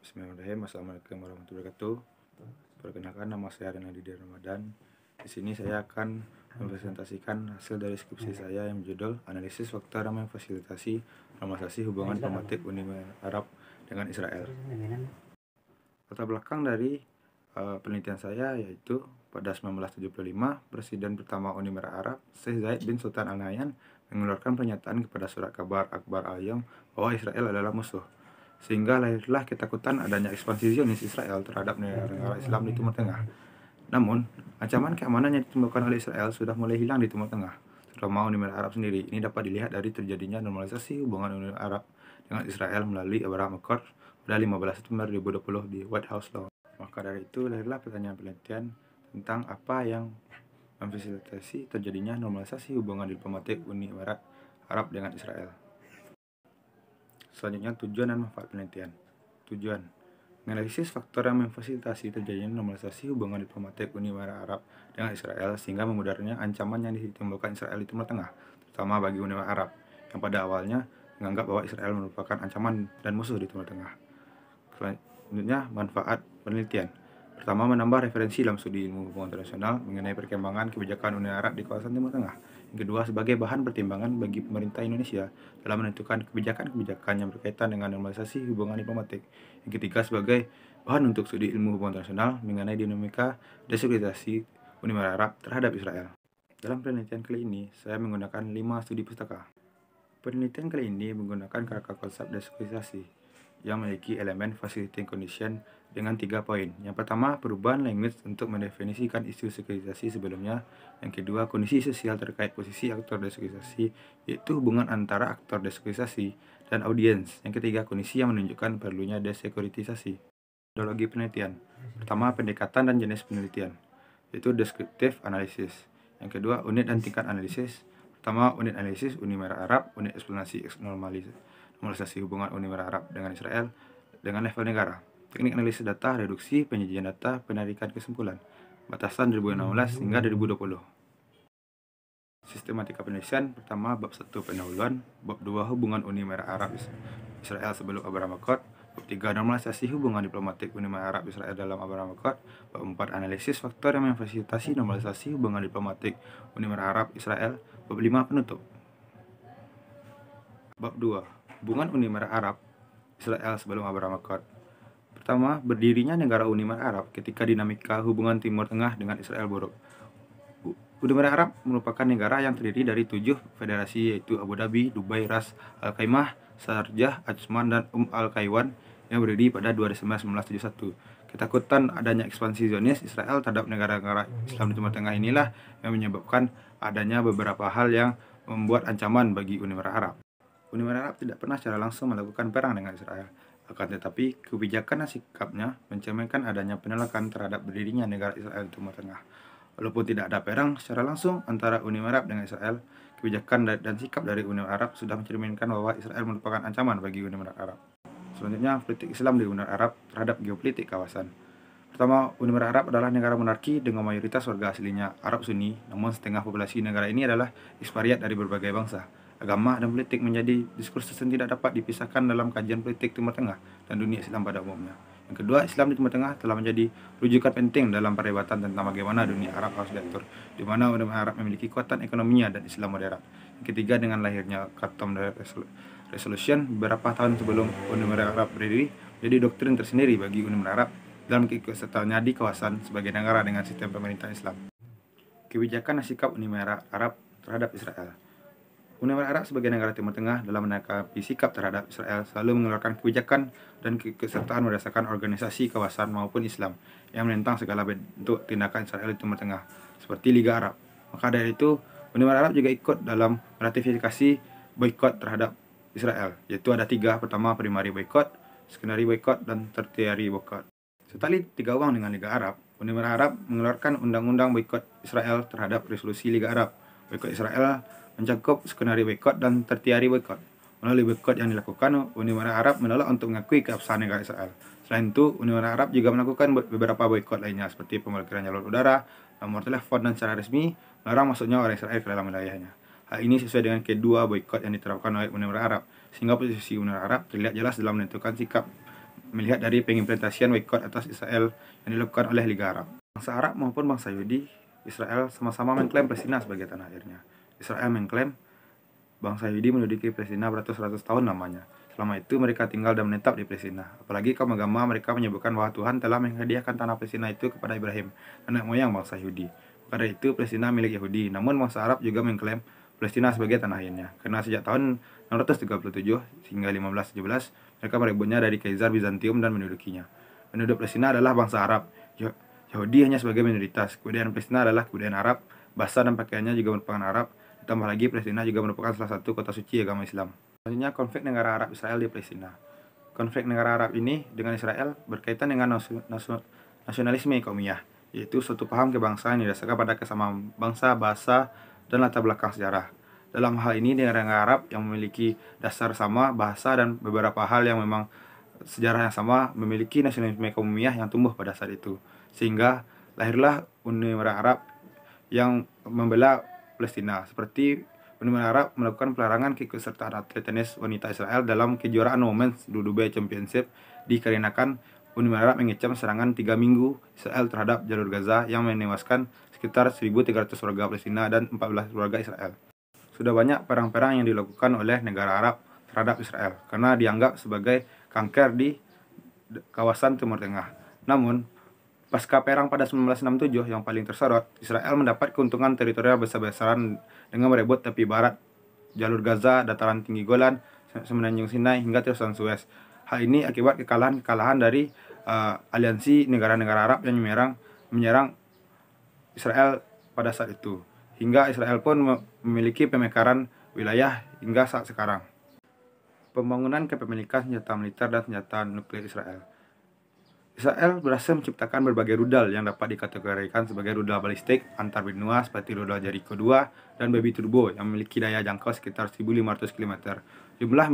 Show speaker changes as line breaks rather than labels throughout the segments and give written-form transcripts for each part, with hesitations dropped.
Bismillahirrahmanirrahim. Assalamualaikum warahmatullahi wabarakatuh. Perkenalkan, nama saya Renaldi Ramadan. Di sini saya akan mempresentasikan hasil dari skripsi saya yang berjudul Analisis Faktor yang Memfasilitasi Normalisasi Hubungan Diplomatik Uni Emirat Arab dengan Israel. Latar belakang dari penelitian saya yaitu pada 1975, Presiden pertama Uni Emirat Arab, Sheikh Zayed bin Sultan Al Nahyan, mengeluarkan pernyataan kepada surat kabar Akbar Al-Yom bahwa Israel adalah musuh. Sehingga lahirlah ketakutan adanya ekspansi Zionis Israel terhadap negara-negara Islam di Timur Tengah. Namun, ancaman keamanan yang ditimbulkan oleh Israel sudah mulai hilang di Timur Tengah, terutama Uni Emirat Arab sendiri. Ini dapat dilihat dari terjadinya normalisasi hubungan Uni Emirat Arab dengan Israel melalui Abraham Accord pada 15 September 2020 di White House Lawn. Maka dari itu, lahirlah pertanyaan penelitian tentang apa yang memfasilitasi terjadinya normalisasi hubungan diplomatik Uni Emirat Arab dengan Israel. Selanjutnya, tujuan dan manfaat penelitian. Tujuan: menganalisis faktor yang memfasilitasi terjadinya normalisasi hubungan diplomatik Uni Emirat Arab dengan Israel sehingga memudahnya ancaman yang ditimbulkan Israel di Timur Tengah, terutama bagi Uni Emirat Arab yang pada awalnya menganggap bahwa Israel merupakan ancaman dan musuh di Timur Tengah. Selanjutnya, manfaat penelitian. Pertama, menambah referensi dalam studi ilmu hubungan internasional mengenai perkembangan kebijakan Uni Arab di kawasan Timur Tengah. Yang kedua, sebagai bahan pertimbangan bagi pemerintah Indonesia dalam menentukan kebijakan-kebijakan yang berkaitan dengan normalisasi hubungan diplomatik. Yang ketiga, sebagai bahan untuk studi ilmu hubungan internasional mengenai dinamika destabilisasi Uni Emirat Arab terhadap Israel. Dalam penelitian kali ini, saya menggunakan 5 studi pustaka. Penelitian kali ini menggunakan kerangka konsep destabilisasi yang memiliki elemen facilitating condition dengan 3 poin. Yang pertama, perubahan language untuk mendefinisikan isu sekularisasi sebelumnya. Yang kedua, kondisi sosial terkait posisi aktor desekularisasi, yaitu hubungan antara aktor desekularisasi dan audiens. Yang ketiga, kondisi yang menunjukkan perlunya desekuritisasi. Metodologi penelitian. Pertama, pendekatan dan jenis penelitian, yaitu descriptive analysis. Yang kedua, unit dan tingkat analisis. Pertama, unit analisis Uni Emirat Arab, unit eksplanasi normalisasi hubungan Uni Emirat Arab dengan Israel dengan level negara. Teknik analisis data, reduksi, penyajian data, penarikan kesimpulan. Batasan 2016 hingga 2020. Sistematika penelitian. Pertama, bab 1 pendahuluan, bab 2 hubungan Uni Emirat Arab Israel sebelum Abraham Accord, bab 3 normalisasi hubungan diplomatik Uni Emirat Arab Israel dalam Abraham Accord, bab 4 analisis faktor yang memfasilitasi normalisasi hubungan diplomatik Uni Emirat Arab Israel, bab 5 penutup. Bab 2 hubungan Uni Emirat Arab Israel sebelum Abraham Accord. Pertama, berdirinya negara Uni Emirat Arab ketika dinamika hubungan Timur Tengah dengan Israel buruk. Uni Emirat Arab merupakan negara yang terdiri dari 7 federasi, yaitu Abu Dhabi, Dubai, Ras Al Khaimah, Sharjah, Ajman, dan Al-Kaiwan yang berdiri pada 2 Desember 1971. Ketakutan adanya ekspansi Zionis Israel terhadap negara-negara Islam di Timur Tengah inilah yang menyebabkan adanya beberapa hal yang membuat ancaman bagi Uni Emirat Arab. Uni Emirat Arab tidak pernah secara langsung melakukan perang dengan Israel. Akan tetapi, kebijakan dan sikapnya mencerminkan adanya penolakan terhadap berdirinya negara Israel di Timur Tengah. Walaupun tidak ada perang secara langsung antara Uni Emirat Arab dengan Israel, kebijakan dan sikap dari Uni Emirat Arab sudah mencerminkan bahwa Israel merupakan ancaman bagi Uni Emirat Arab. Selanjutnya, politik Islam di Uni Emirat Arab terhadap geopolitik kawasan. Pertama, Uni Emirat Arab adalah negara monarki dengan mayoritas warga aslinya Arab Sunni, namun setengah populasi negara ini adalah ekspatriat dari berbagai bangsa. Agama dan politik menjadi diskursus yang tidak dapat dipisahkan dalam kajian politik Timur Tengah dan dunia Islam pada umumnya. Yang kedua, Islam di Timur Tengah telah menjadi rujukan penting dalam perdebatan tentang bagaimana dunia Arab harus diatur, di mana Uni Emirat Arab memiliki kekuatan ekonominya dan Islam moderat. Yang ketiga, dengan lahirnya Khartoum Resolution beberapa tahun sebelum Uni Emirat Arab berdiri, jadi doktrin tersendiri bagi Uni Emirat Arab dalam keikutsertaannya di kawasan sebagai negara dengan sistem pemerintahan Islam. Kebijakan dan sikap Uni Emirat Arab terhadap Israel. Uni Emirat Arab sebagai negara Timur Tengah dalam menanggapi sikap terhadap Israel selalu mengeluarkan kebijakan dan keikutsertaan berdasarkan organisasi kawasan maupun Islam yang menentang segala bentuk tindakan Israel di Timur Tengah, seperti Liga Arab. Maka dari itu, Uni Emirat Arab juga ikut dalam meratifikasi boikot terhadap Israel, yaitu ada 3. Pertama, primary boikot, secondary boikot, dan tertiary boikot. Setali 3 uang dengan Liga Arab, Uni Emirat Arab mengeluarkan undang-undang boikot Israel terhadap resolusi Liga Arab. Boikot Israel mencakup secondary boikot dan tertiary boikot. Melalui boikot yang dilakukan, Uni Emirat Arab menolak untuk mengakui keabsahan negara Israel. Selain itu, Uni Emirat Arab juga melakukan beberapa boikot lainnya seperti pemblokiran jalur udara, nomor telepon, dan secara resmi melarang masuknya orang Israel ke dalam wilayahnya. Hal ini sesuai dengan kedua boikot yang diterapkan oleh Uni Emirat Arab, sehingga posisi Uni Emirat Arab terlihat jelas dalam menentukan sikap melihat dari pengimplementasian boikot atas Israel yang dilakukan oleh Liga Arab. Bangsa Arab maupun bangsa Yahudi, Israel sama-sama mengklaim Palestina sebagai tanah airnya. Israel mengklaim bangsa Yahudi menduduki Palestina beratus-ratus tahun lamanya. Selama itu mereka tinggal dan menetap di Palestina. Apalagi kaum agama mereka menyebutkan bahwa Tuhan telah menghadiahkan tanah Palestina itu kepada Ibrahim, nenek moyang bangsa Yahudi. Pada itu Palestina milik Yahudi. Namun bangsa Arab juga mengklaim Palestina sebagai tanah airnya. Karena sejak tahun 637 hingga 1517 mereka merebutnya dari Kaisar Bizantium dan mendudukinya. Penduduk Palestina adalah bangsa Arab. Yahudi hanya sebagai minoritas. Kebudayaan Palestina adalah kebudayaan Arab. Bahasa dan pakaiannya juga merupakan Arab. Ditambah lagi Palestina juga merupakan salah satu kota suci agama Islam. Selanjutnya, konflik negara Arab Israel di Palestina. Konflik negara Arab ini dengan Israel berkaitan dengan nasionalisme kaumiyah, yaitu suatu paham kebangsaan yang didasarkan pada kesamaan bangsa, bahasa, dan latar belakang sejarah. Dalam hal ini, negara-negara Arab yang memiliki dasar sama, bahasa, dan beberapa hal yang memang sejarah yang sama memiliki nasionalisme kaumiyah yang tumbuh pada saat itu. Sehingga lahirlah Uni Emirat Arab yang membela Palestina, seperti Uni Emirat Arab melakukan pelarangan keikutsertaan atlet tenis wanita Israel dalam kejuaraan Women's Dubai Championship dikarenakan Uni Emirat Arab mengecam serangan 3 minggu Israel terhadap jalur Gaza yang menewaskan sekitar 1.300 warga Palestina dan 14 warga Israel. Sudah banyak perang-perang yang dilakukan oleh negara Arab terhadap Israel karena dianggap sebagai kanker di kawasan Timur Tengah. Namun, pasca perang pada 1967 yang paling tersorot, Israel mendapat keuntungan teritorial besar-besaran dengan merebut tepi barat jalur Gaza, dataran tinggi Golan, semenanjung Sinai hingga Terusan Suez. Hal ini akibat kekalahan dari aliansi negara-negara Arab yang menyerang Israel pada saat itu. Hingga Israel pun memiliki pemekaran wilayah hingga saat sekarang. Pembangunan kepemilikan senjata militer dan senjata nuklir Israel. Israel berhasil menciptakan berbagai rudal yang dapat dikategorikan sebagai rudal balistik antar benua seperti rudal Jericho 2 dan Baby Turbo yang memiliki daya jangkau sekitar 1.500 km. Jumlah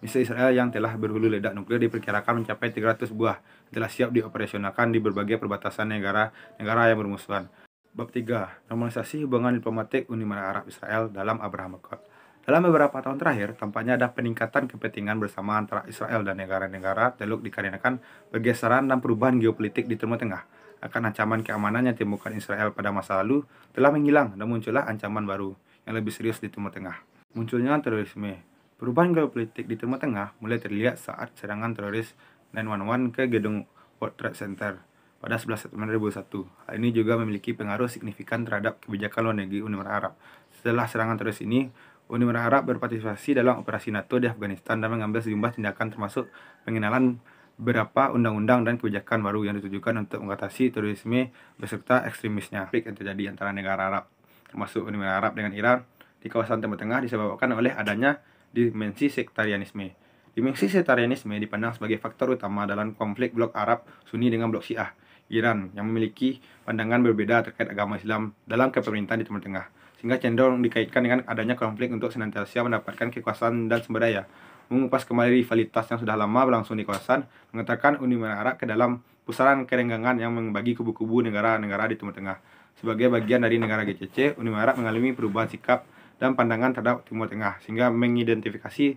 misi Israel yang telah berhulu ledak nuklir diperkirakan mencapai 300 buah yang telah siap dioperasionalkan di berbagai perbatasan negara yang bermusuhan. Bab 3. Normalisasi hubungan diplomatik Uni Emirat Arab Israel dalam Abraham Accord. Dalam beberapa tahun terakhir, tampaknya ada peningkatan kepentingan bersama antara Israel dan negara-negara Teluk dikarenakan pergeseran dan perubahan geopolitik di Timur Tengah. Akan ancaman keamanan yang ditemukan Israel pada masa lalu telah menghilang dan muncullah ancaman baru yang lebih serius di Timur Tengah. Munculnya terorisme. Perubahan geopolitik di Timur Tengah mulai terlihat saat serangan teroris 911 ke gedung World Trade Center pada 11 September 2001. Hal ini juga memiliki pengaruh signifikan terhadap kebijakan luar negeri Uni Emirat Arab. Setelah serangan teroris ini, Uni Emirat Arab berpartisipasi dalam operasi NATO di Afghanistan dan mengambil sejumlah tindakan termasuk pengenalan beberapa undang-undang dan kebijakan baru yang ditujukan untuk mengatasi terorisme beserta ekstremisnya. Konflik yang terjadi antara negara Arab, termasuk Uni Emirat Arab dengan Iran di kawasan Timur Tengah disebabkan oleh adanya dimensi sektarianisme. Dimensi sektarianisme dipandang sebagai faktor utama dalam konflik blok Arab Sunni dengan blok Syiah Iran yang memiliki pandangan berbeda terkait agama Islam dalam kepemerintahan di Timur Tengah, sehingga cenderung dikaitkan dengan adanya konflik untuk senantiasa mendapatkan kekuasaan dan sumber daya. Mengupas kembali rivalitas yang sudah lama berlangsung di kawasan, mengatakan Uni Emirat Arab ke dalam pusaran kerenggangan yang membagi kubu-kubu negara-negara di Timur Tengah. Sebagai bagian dari negara GCC, Uni Emirat Arab mengalami perubahan sikap dan pandangan terhadap Timur Tengah, sehingga mengidentifikasi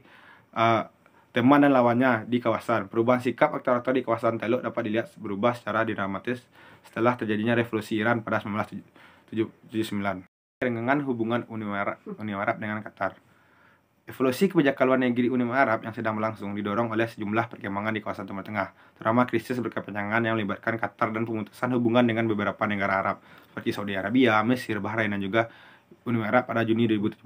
teman dan lawannya di kawasan. Perubahan sikap aktor-aktor di kawasan Teluk dapat dilihat berubah secara dramatis setelah terjadinya revolusi Iran pada 1979. Kerenggangan hubungan Uni Arab dengan Qatar. Evolusi kebijakan luar negeri Uni Arab yang sedang berlangsung didorong oleh sejumlah perkembangan di kawasan Timur Tengah, terutama krisis berkepanjangan yang melibatkan Qatar dan pemutusan hubungan dengan beberapa negara Arab seperti Saudi Arabia, Mesir, Bahrain, dan juga Uni Arab pada Juni 2017.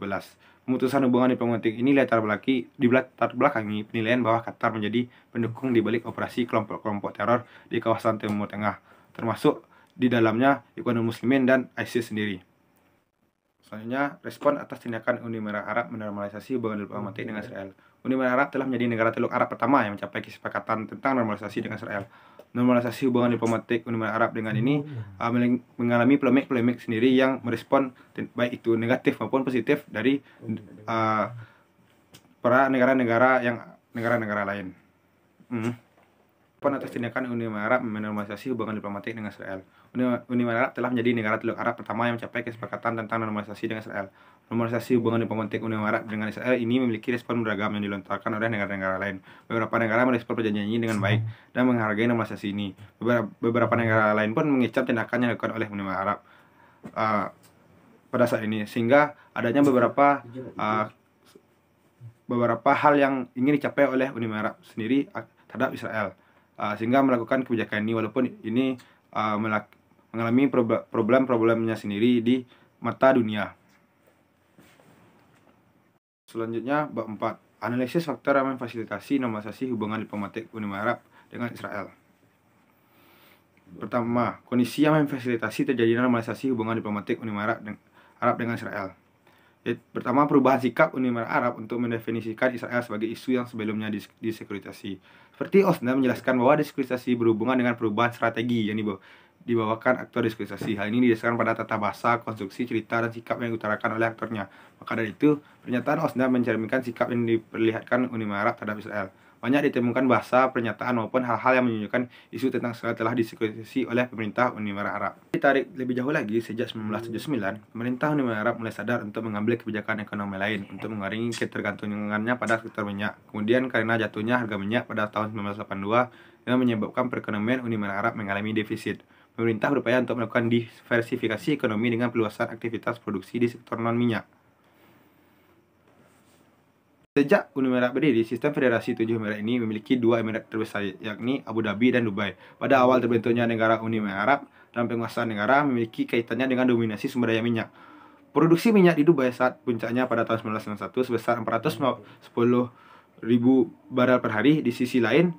Pemutusan hubungan diplomatik ini dilatar belakangi penilaian bahwa Qatar menjadi pendukung di balik operasi kelompok-kelompok teror di kawasan Timur Tengah, termasuk di dalamnya Ikhwanul Muslimin dan ISIS sendiri. Selanjutnya, respon atas tindakan Uni Emirat Arab menormalisasi hubungan diplomatik dengan Israel. Uni Emirat Arab telah menjadi negara Teluk Arab pertama yang mencapai kesepakatan tentang normalisasi dengan Israel. Normalisasi hubungan diplomatik Uni Emirat Arab dengan ini mengalami polemik-polemik sendiri yang merespon baik itu negatif maupun positif dari para negara-negara lain. respon atas tindakan Uni Emirat Arab menormalisasi hubungan diplomatik dengan Israel. Uni Emirat Arab telah menjadi negara Teluk Arab pertama yang mencapai kesepakatan tentang normalisasi dengan Israel. Normalisasi hubungan diplomatik Uni Emirat Arab dengan Israel ini memiliki respon beragam yang dilontarkan oleh negara-negara lain. Beberapa negara merespon perjanjian ini dengan baik dan menghargai normalisasi ini. Beberapa negara lain pun mengecam tindakan yang dilakukan oleh Uni Emirat Arab pada saat ini, sehingga adanya beberapa hal yang ingin dicapai oleh Uni Emirat Arab sendiri terhadap Israel, sehingga melakukan kebijakan ini, walaupun ini mengalami problem-problemnya sendiri di mata dunia. Selanjutnya, bab 4, analisis faktor yang memfasilitasi normalisasi hubungan diplomatik Uni Emirat Arab dengan Israel. Pertama, kondisi yang memfasilitasi terjadinya normalisasi hubungan diplomatik Uni Emirat Arab dengan Israel. Pertama, perubahan sikap Uni Emirat Arab untuk mendefinisikan Israel sebagai isu yang sebelumnya disekuritisasi. Seperti Osna menjelaskan bahwa disekuritisasi berhubungan dengan perubahan strategi yang dibawakan aktor disekuritisasi. Hal ini didasarkan pada tata bahasa, konstruksi, cerita, dan sikap yang diutarakan oleh aktornya. Maka dari itu, pernyataan Osna mencerminkan sikap yang diperlihatkan Uni Emirat Arab terhadap Israel. Banyak ditemukan bahasa, pernyataan, maupun hal-hal yang menunjukkan isu tentang Israel telah disekuritisasi oleh pemerintah Uni Emirat Arab. Ditarik lebih jauh lagi, sejak 1979, pemerintah Uni Emirat Arab mulai sadar untuk mengambil kebijakan ekonomi lain untuk mengurangi ketergantungannya pada sektor minyak. Kemudian karena jatuhnya harga minyak pada tahun 1982 yang menyebabkan perekonomian Uni Emirat Arab mengalami defisit, pemerintah berupaya untuk melakukan diversifikasi ekonomi dengan perluasan aktivitas produksi di sektor non-minyak. Sejak Uni Emirat berdiri, sistem Federasi 7 Emirat ini memiliki dua emirat terbesar, yakni Abu Dhabi dan Dubai. Pada awal terbentuknya negara Uni Emirat Arab dan penguasaan negara memiliki kaitannya dengan dominasi sumber daya minyak. Produksi minyak di Dubai saat puncaknya pada tahun 1991 sebesar 410.000 barel per hari. Di sisi lain,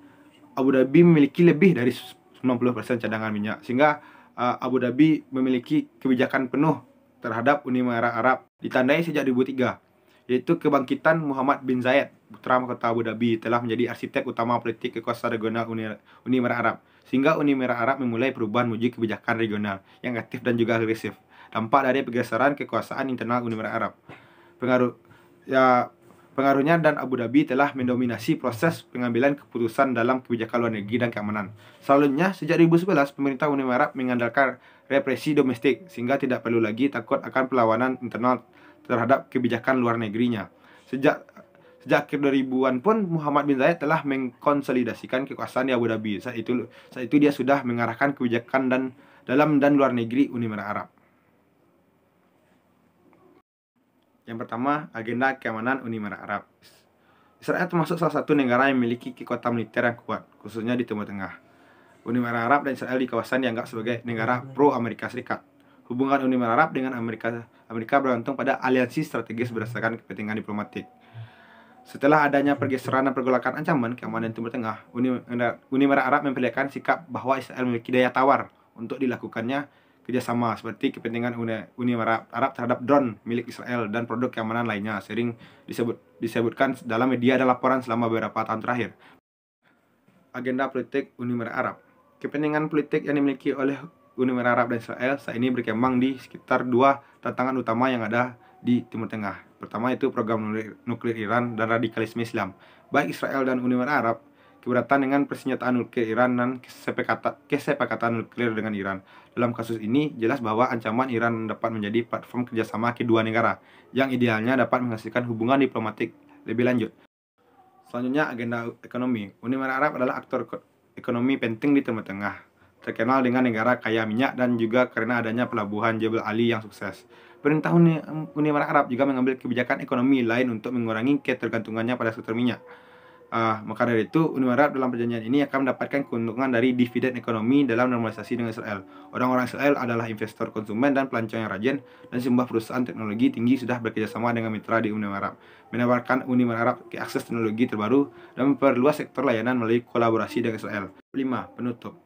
Abu Dhabi memiliki lebih dari 90% cadangan minyak, sehingga Abu Dhabi memiliki kebijakan penuh terhadap Uni Emirat Arab ditandai sejak 2003. Yaitu kebangkitan Muhammad bin Zayed, putra mahkota Abu Dhabi, telah menjadi arsitek utama politik kekuasaan regional Uni Emirat Arab, sehingga Uni Emirat Arab memulai perubahan menuju kebijakan regional yang aktif dan juga agresif. Dampak dari pergeseran kekuasaan internal Uni Emirat Arab, pengaruhnya dan Abu Dhabi telah mendominasi proses pengambilan keputusan dalam kebijakan luar negeri dan keamanan. Selanjutnya, sejak 2011, pemerintah Uni Emirat Arab mengandalkan represi domestik, sehingga tidak perlu lagi takut akan perlawanan internal terhadap kebijakan luar negerinya. Sejak akhir 2000-an pun Muhammad bin Zayed telah mengkonsolidasikan kekuasaan di Abu Dhabi. Saat itu dia sudah mengarahkan kebijakan dalam dan luar negeri Uni Emirat Arab. Yang pertama, agenda keamanan Uni Emirat Arab. Israel termasuk salah satu negara yang memiliki kekuatan militer yang kuat, khususnya di Timur Tengah. Uni Emirat Arab dan Israel di kawasan dianggap sebagai negara pro-Amerika Serikat. Hubungan Uni Emirat Arab dengan Amerika bergantung pada aliansi strategis berdasarkan kepentingan diplomatik. Setelah adanya pergeseran dan pergolakan ancaman keamanan Timur Tengah, Uni Emirat Arab memperlihatkan sikap bahwa Israel memiliki daya tawar untuk dilakukannya kerjasama, seperti kepentingan Uni Emirat Arab terhadap drone milik Israel dan produk keamanan lainnya, sering disebutkan dalam media dan laporan selama beberapa tahun terakhir. Agenda politik Uni Emirat Arab. Kepentingan politik yang dimiliki oleh Uni Emirat Arab dan Israel saat ini berkembang di sekitar dua tantangan utama yang ada di Timur Tengah. Pertama itu program nuklir Iran dan radikalisme Islam. Baik Israel dan Uni Emirat Arab keberatan dengan persenjataan nuklir Iran dan kesepakatan nuklir dengan Iran. Dalam kasus ini, jelas bahwa ancaman Iran dapat menjadi platform kerjasama kedua negara, yang idealnya dapat menghasilkan hubungan diplomatik lebih lanjut. Selanjutnya, agenda ekonomi. Uni Emirat Arab adalah aktor ekonomi penting di Timur Tengah, terkenal dengan negara kaya minyak dan juga karena adanya pelabuhan Jebel Ali yang sukses. Pemerintah Uni Emirat Arab juga mengambil kebijakan ekonomi lain untuk mengurangi ketergantungannya pada sektor minyak. Maka dari itu, Uni Emirat Arab dalam perjanjian ini akan mendapatkan keuntungan dari dividen ekonomi dalam normalisasi dengan Israel. Orang-orang Israel adalah investor, konsumen, dan pelancong yang rajin, dan sebuah perusahaan teknologi tinggi sudah bekerjasama dengan mitra di Uni Emirat Arab, menawarkan Uni Emirat Arab ke akses teknologi terbaru dan memperluas sektor layanan melalui kolaborasi dengan Israel. 5. Penutup.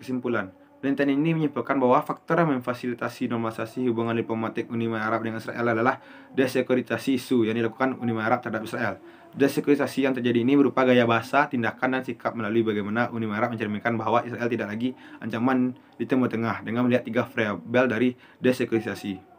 Kesimpulan, penelitian ini menyimpulkan bahwa faktor yang memfasilitasi normalisasi hubungan diplomatik Uni Emirat Arab dengan Israel adalah desekuritisasi isu yang dilakukan Uni Emirat Arab terhadap Israel. Desekuritisasi yang terjadi ini berupa gaya bahasa, tindakan, dan sikap melalui bagaimana Uni Emirat Arab mencerminkan bahwa Israel tidak lagi ancaman di Timur Tengah dengan melihat 3 variabel dari desekuritisasi.